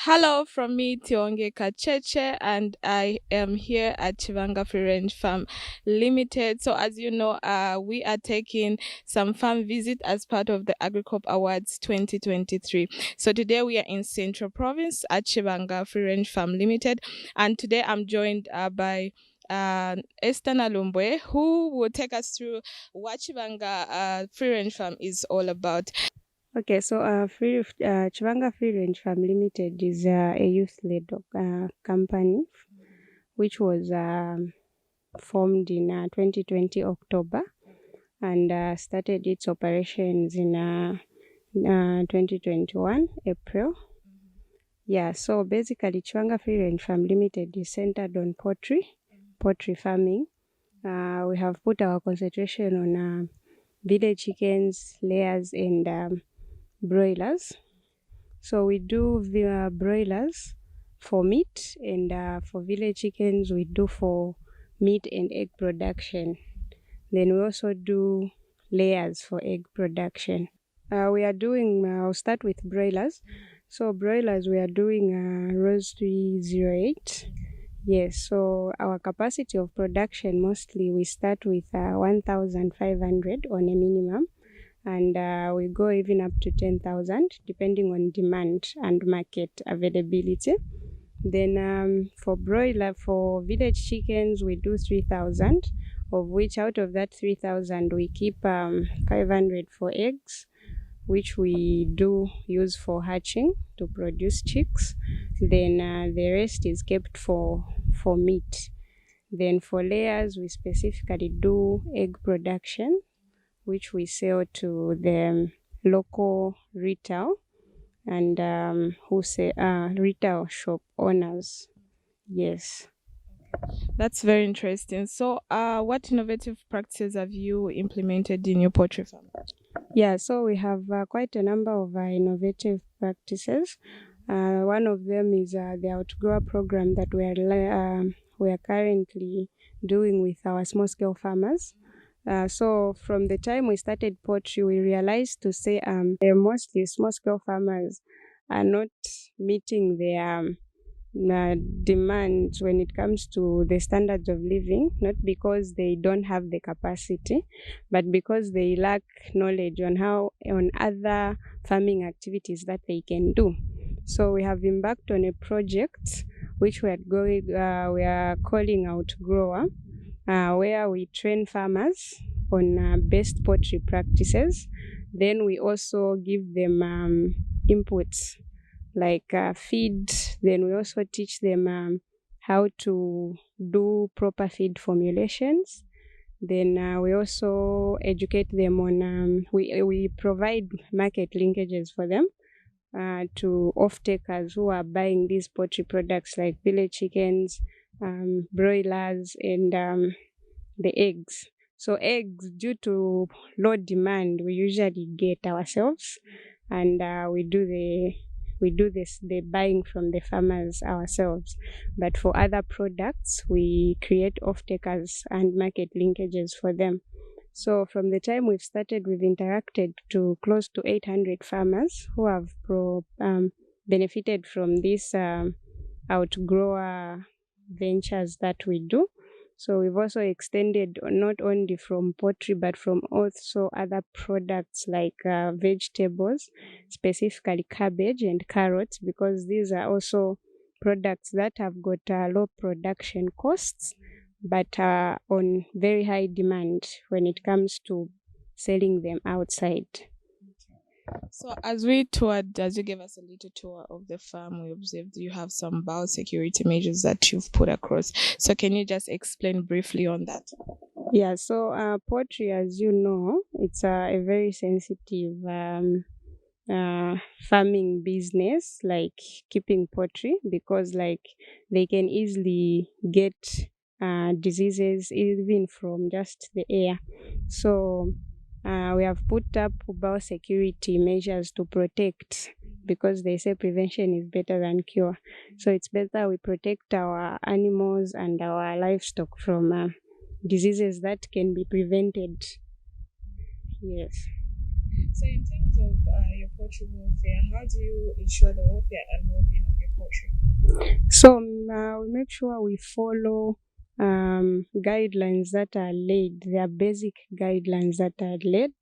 Hello from me, Tionge Kacheche, and I am here at Chibanga Free Range Farm Limited. So, as you know, we are taking some farm visit as part of the Agricoop Awards 2023. So, today we are in Central Province at Chibanga Free Range Farm Limited, and today I'm joined by Esther Nalumbwe, who will take us through what Chibanga Free Range Farm is all about. Okay, so Chibanga Free Range Farm Limited is a youth-led company which was formed in 2020 October and started its operations in 2021 April. Yeah, so basically Chibanga Free Range Farm Limited is centered on poultry farming. We have put our concentration on village chickens, layers, and broilers. So we do broilers for meat, and for village chickens we do for meat and egg production. Then we also do layers for egg production. I'll start with broilers. So broilers, we are doing Rose 308. Yes, so our capacity of production, mostly we start with 1,500 on a minimum, and we go even up to 10,000 depending on demand and market availability. Then for village chickens, we do 3,000, of which out of that 3,000 we keep 500 for eggs, which we do use for hatching to produce chicks. Then the rest is kept for meat. Then for layers, we specifically do egg production, which we sell to the local retail and retail shop owners. Yes. That's very interesting. So, what innovative practices have you implemented in your poultry farm? Yeah, so we have quite a number of innovative practices. One of them is the outgrower program that we are currently doing with our small scale farmers. So from the time we started poultry, we realized to say mostly small scale farmers are not meeting their demands when it comes to the standards of living, not because they don't have the capacity, but because they lack knowledge on other farming activities that they can do. So we have embarked on a project which we are calling outgrower, where we train farmers on best poultry practices. Then we also give them inputs like feed. Then we also teach them how to do proper feed formulations. Then we also educate them on, we provide market linkages for them to off-takers who are buying these poultry products like village chickens, broilers, and the eggs. So eggs, due to low demand, we usually get ourselves, and we do the buying from the farmers ourselves. But for other products, we create off-takers and market linkages for them. So from the time we've started, we've interacted to close to 800 farmers who have benefited from these outgrower ventures that we do. So we've also extended not only from poultry, but from also other products like vegetables, specifically cabbage and carrots, because these are also products that have got low production costs, but on very high demand when it comes to selling them outside. So, as you gave us a little tour of the farm, we observed you have some biosecurity measures that you've put across. So, can you just explain briefly on that? Yeah, so poultry, as you know, it's a very sensitive farming business, like keeping poultry, because like they can easily get diseases even from just the air. So we have put up biosecurity measures to protect, because they say prevention is better than cure. So it's better we protect our animals and our livestock from diseases that can be prevented. Yes. So, in terms of your poultry welfare, how do you ensure the welfare and well-being of your we make sure we follow guidelines that are laid. There are basic guidelines that are laid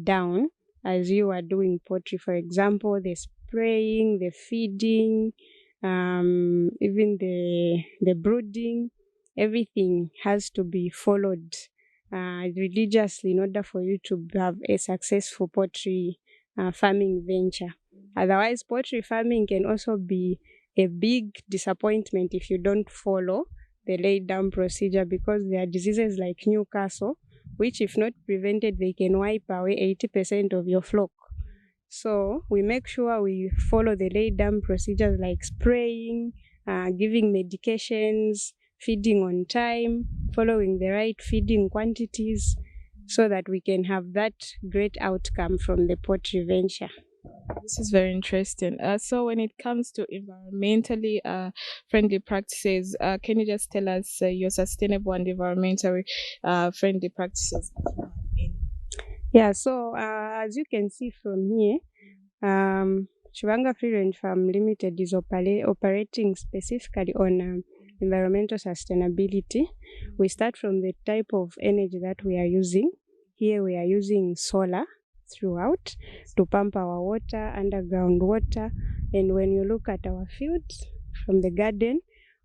down as you are doing poultry. For example, the spraying, the feeding, even the brooding, everything has to be followed religiously in order for you to have a successful poultry farming venture. Otherwise, poultry farming can also be a big disappointment if you don't follow the laid down procedure, because there are diseases like Newcastle, which if not prevented, they can wipe away 80% of your flock. So we make sure we follow the laid down procedures like spraying, giving medications, feeding on time, following the right feeding quantities, so that we can have that great outcome from the poultry venture. This is very interesting. So when it comes to environmentally friendly practices, can you just tell us your sustainable and environmentally friendly practices? Yeah, so as you can see from here, Chibanga Free Range Farm Limited is operating specifically on environmental sustainability. We start from the type of energy that we are using. Here we are using solar throughout to pump our water, underground water. And when you look at our fields from the garden,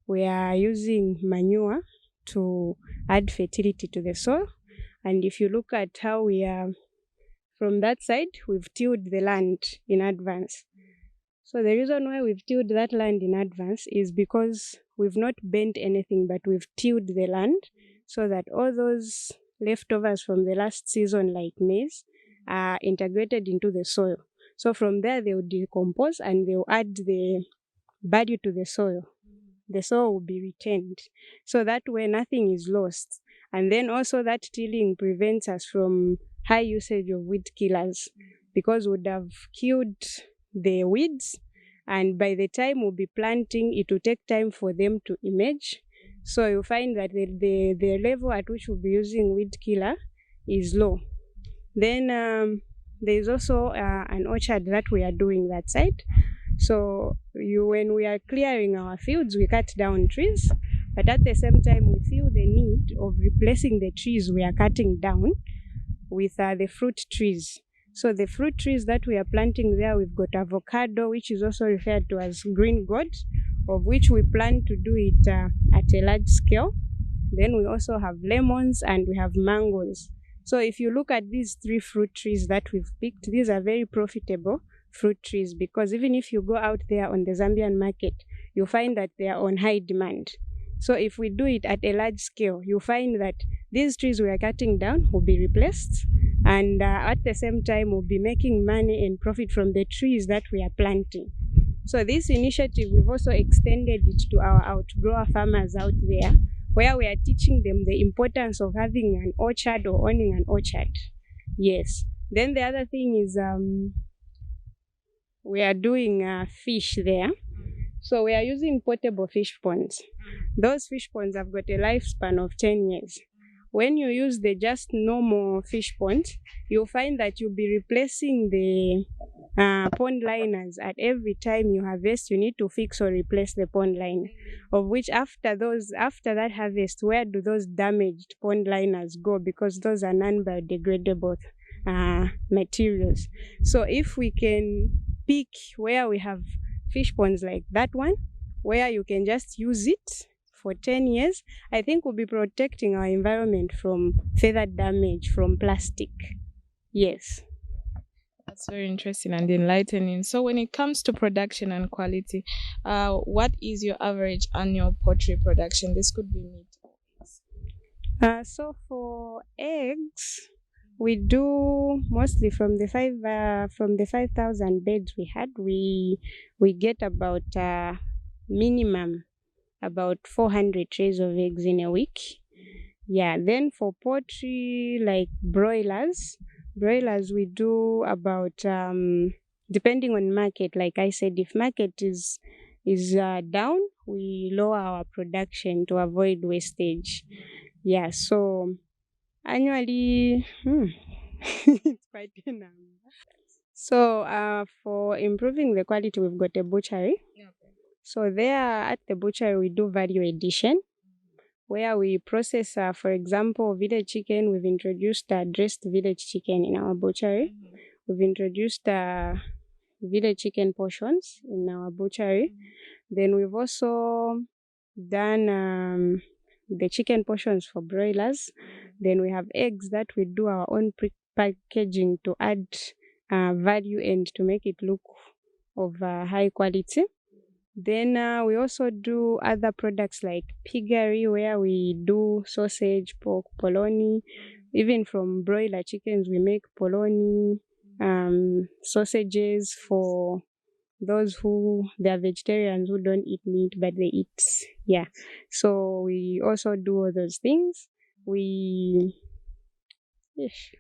we are using manure to add fertility to the soil. And if you look at how we are from that side, we've tilled the land in advance. So the reason why we've tilled that land in advance is because we've not bent anything, but we've tilled the land so that all those leftovers from the last season, like maize, are integrated into the soil. So from there, they will decompose and they will add the value to the soil. The soil will be retained. So that way, nothing is lost. And then also that tilling prevents us from high usage of weed killers, because we would have killed the weeds, and by the time we'll be planting, it will take time for them to emerge. So you'll find that the level at which we'll be using weed killer is low. Then there's also an orchard that we are doing that side. So when we are clearing our fields, we cut down trees, but at the same time, we feel the need of replacing the trees we are cutting down with the fruit trees. So the fruit trees that we are planting there, we've got avocado, which is also referred to as green gourd, of which we plan to do it at a large scale. Then we also have lemons and we have mangoes. So if you look at these 3 fruit trees that we've picked, these are very profitable fruit trees, because even if you go out there on the Zambian market, you'll find that they are on high demand. So if we do it at a large scale, you'll find that these trees we are cutting down will be replaced, and at the same time we'll be making money and profit from the trees that we are planting. So this initiative, we've also extended it to our outgrower farmers out there, where we are teaching them the importance of having an orchard or owning an orchard. Yes. Then the other thing is we are doing fish there. So we are using portable fish ponds. Those fish ponds have got a lifespan of 10 years. When you use the just normal fish ponds, you'll find that you'll be replacing the pond liners at every time you harvest. You need to fix or replace the pond liner, of which after that harvest, where do those damaged pond liners go? Because those are non-biodegradable materials. So if we can pick where we have fish ponds like that one, where you can just use it for 10 years, I think we'll be protecting our environment from further damage from plastic. Yes. That's very interesting and enlightening. So when it comes to production and quality, what is your average annual poultry production? This could be meat. So for eggs, we do mostly from the 5,000 beds we had, we get about minimum about 400 trays of eggs in a week. Yeah, then for poultry like broilers we do about depending on market. Like I said, if market is down, we lower our production to avoid wastage. Yeah, so annually it's quite a number. So for improving the quality, we've got a butchery. So there at the butchery, we do value addition, where we process, for example, village chicken. We've introduced dressed village chicken in our butchery. We've introduced village chicken portions in our butchery. Then we've also done the chicken portions for broilers. Then we have eggs that we do our own packaging to add value and to make it look of high quality. Then we also do other products like piggery, where we do sausage, pork, polony. Even from broiler chickens, we make polony, sausages for those they are vegetarians who don't eat meat, but they eat, yeah. So we also do all those things. We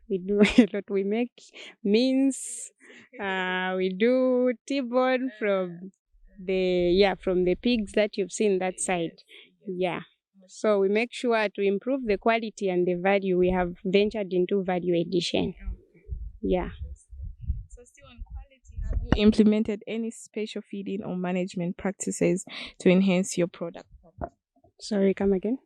do a lot. We make mince. We do T-bone from the pigs that you've seen that side. Yeah. So we make sure to improve the quality and the value. We have ventured into value addition. Yeah. So still on quality, have you implemented any special feeding or management practices to enhance your product? Sorry, come again.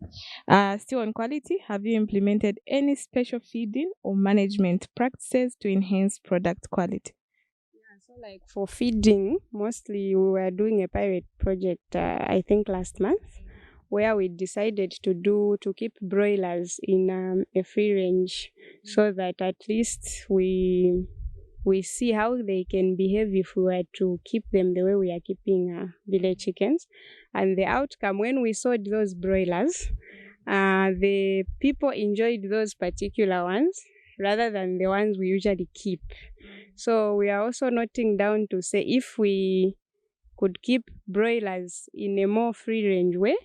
Still on quality, have you implemented any special feeding or management practices to enhance product quality? Yeah, so like for feeding, mostly we were doing a pilot project, I think last month, where we decided to keep broilers in a free range, so that at least we see how they can behave if we were to keep them the way we are keeping village chickens. And the outcome, when we sold those broilers, the people enjoyed those particular ones rather than the ones we usually keep. So we are also noting down to say if we could keep broilers in a more free range way,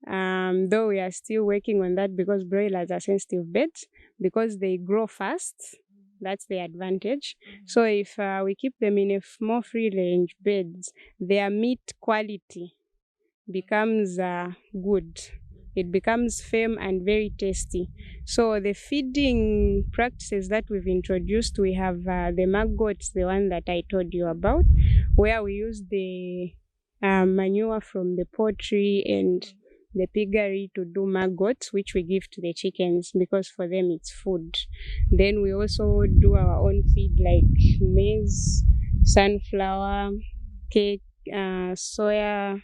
though we are still working on that, because broilers are sensitive birds, because they grow fast. That's the advantage. So if we keep them in a more free range beds, their meat quality becomes good. It becomes firm and very tasty. So the feeding practices that we've introduced, we have the maggots, the one that I told you about, where we use the manure from the poultry and the piggery to do maggots, which we give to the chickens because for them it's food. Then we also do our own feed like maize, sunflower, cake, soya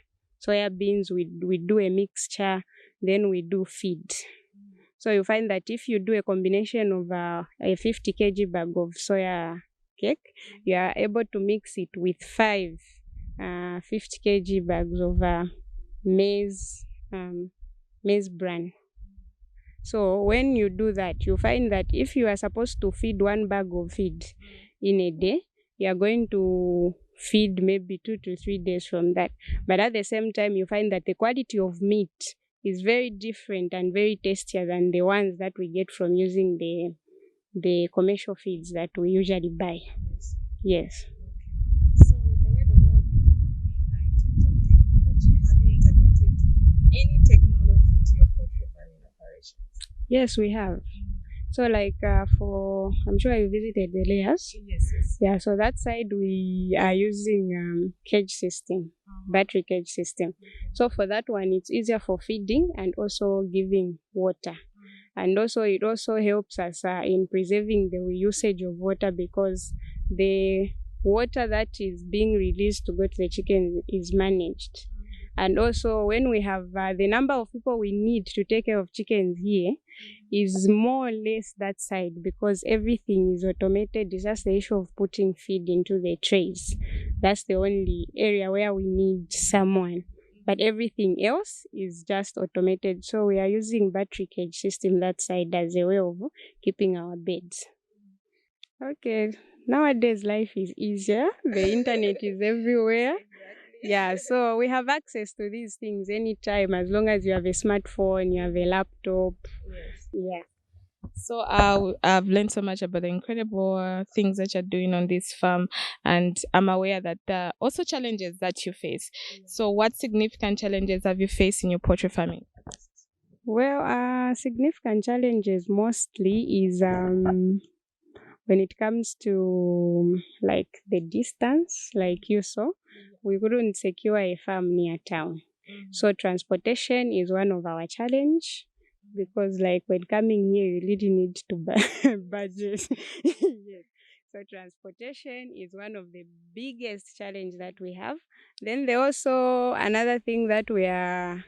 beans. We do a mixture, then we do feed. So you find that if you do a combination of a 50 kg bag of soya cake, you are able to mix it with 5 50 kg bags of maize bran. So when you do that, you find that if you are supposed to feed 1 bag of feed in a day, you are going to feed maybe 2 to 3 days from that. But at the same time, you find that the quality of meat is very different and very tastier than the ones that we get from using the commercial feeds that we usually buy. Yes. So with the way the world is moving in terms of technology, have you integrated any technology into your poultry farming operations? Yes, we have. So like I'm sure you visited the layers. Yes. Yeah, so that side we are using cage system, battery cage system. So for that one, it's easier for feeding and also giving water. And also it also helps us in preserving the usage of water, because the water that is being released to go to the chicken is managed. And also when we have the number of people we need to take care of chickens here is more or less that side, because everything is automated. It's just the issue of putting feed into the trays. That's the only area where we need someone. But everything else is just automated. So we are using battery cage system that side as a way of keeping our beds. Okay, nowadays life is easier. The internet is everywhere. Yeah, so we have access to these things anytime, as long as you have a smartphone, you have a laptop. Yes. Yeah. So I've learned so much about the incredible things that you're doing on this farm, and I'm aware that there are also challenges that you face. So what significant challenges have you faced in your poultry farming? Well, significant challenges mostly is when it comes to like the distance, like you saw, we couldn't secure a farm near town. So transportation is one of our challenge because like when coming here, you really need to budget. Yes. So transportation is one of the biggest challenge that we have. Then there also another thing that we are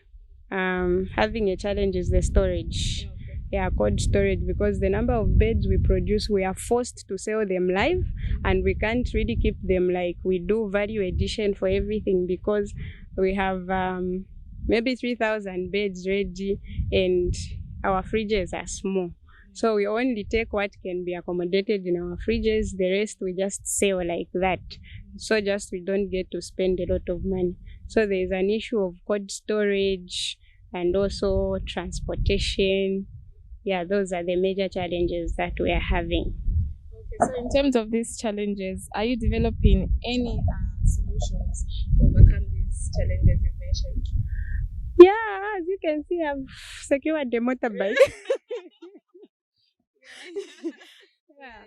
having a challenge is the storage. Yeah, cold storage, because the number of beds we produce, we are forced to sell them live, and we can't really keep them like we do value addition for everything, because we have maybe 3,000 beds ready and our fridges are small. So we only take what can be accommodated in our fridges, the rest we just sell like that. So just we don't get to spend a lot of money. So there is an issue of cold storage and also transportation. Yeah, those are the major challenges that we are having. Okay, so in terms of these challenges, are you developing any solutions to overcome these challenges you mentioned? Yeah, as you can see, I've secured the motorbike. Yeah.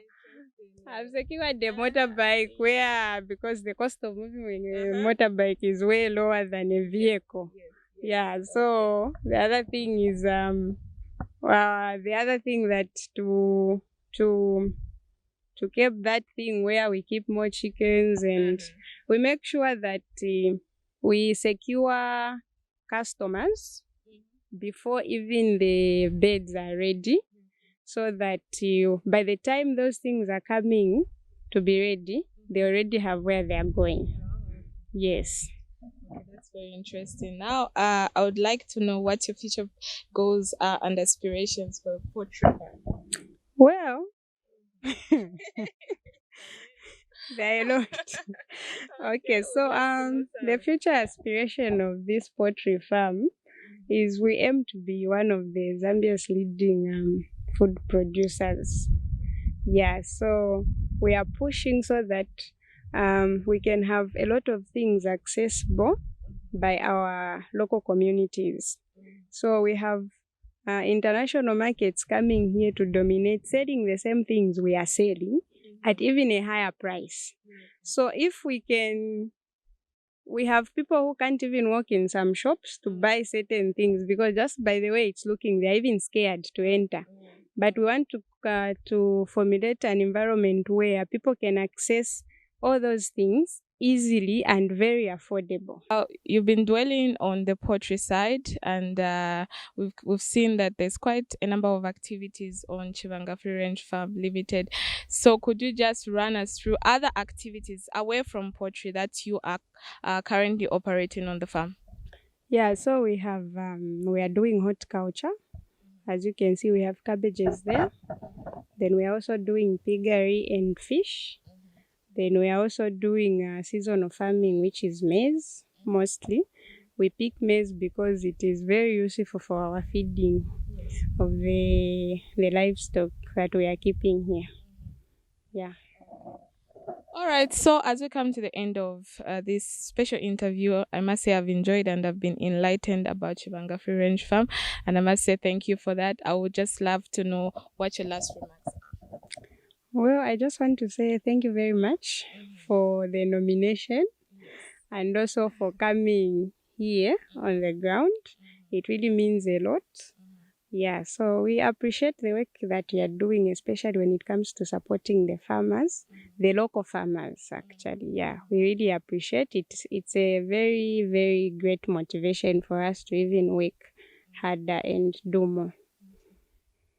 I've secured the motorbike where, because the cost of moving a motorbike is way lower than a vehicle. Yeah, so the other thing is that to keep that thing where we keep more chickens, and we make sure that we secure customers before even the beds are ready, so that by the time those things are coming to be ready, they already have where they are going. Yes. Okay, that's very interesting. Now, I would like to know what your future goals are and aspirations for Poultry. Well, there are a lot. Okay, so the future aspiration of this poultry farm is we aim to be one of the Zambia's leading food producers. Yeah, so we are pushing so that we can have a lot of things accessible by our local communities. So we have international markets coming here to dominate, selling the same things we are selling at even a higher price. So if we have people who can't even walk in some shops to buy certain things because just by the way it's looking, they're even scared to enter. But we want to formulate an environment where people can access all those things easily and very affordable. You've been dwelling on the poultry side, and we've seen that there's quite a number of activities on Chibanga Free Range Farm Limited. So could you just run us through other activities away from poultry that you are currently operating on the farm? Yeah, so we are doing horticulture. As you can see, we have cabbages there. Then we are also doing piggery and fish. Then we are also doing seasonal farming, which is maize mostly. We pick maize because it is very useful for our feeding of the livestock that we are keeping here. Yeah. All right, so as we come to the end of this special interview, I must say I've enjoyed and I've been enlightened about Chibanga Free Range Farm, and I must say thank you for that. I would just love to know what your last remarks are. Well, I just want to say thank you very much for the nomination and also for coming here on the ground. It really means a lot. Yeah, so we appreciate the work that you are doing, especially when it comes to supporting the farmers, the local farmers, actually. Yeah, we really appreciate it. It's a very, very great motivation for us to even work harder and do more.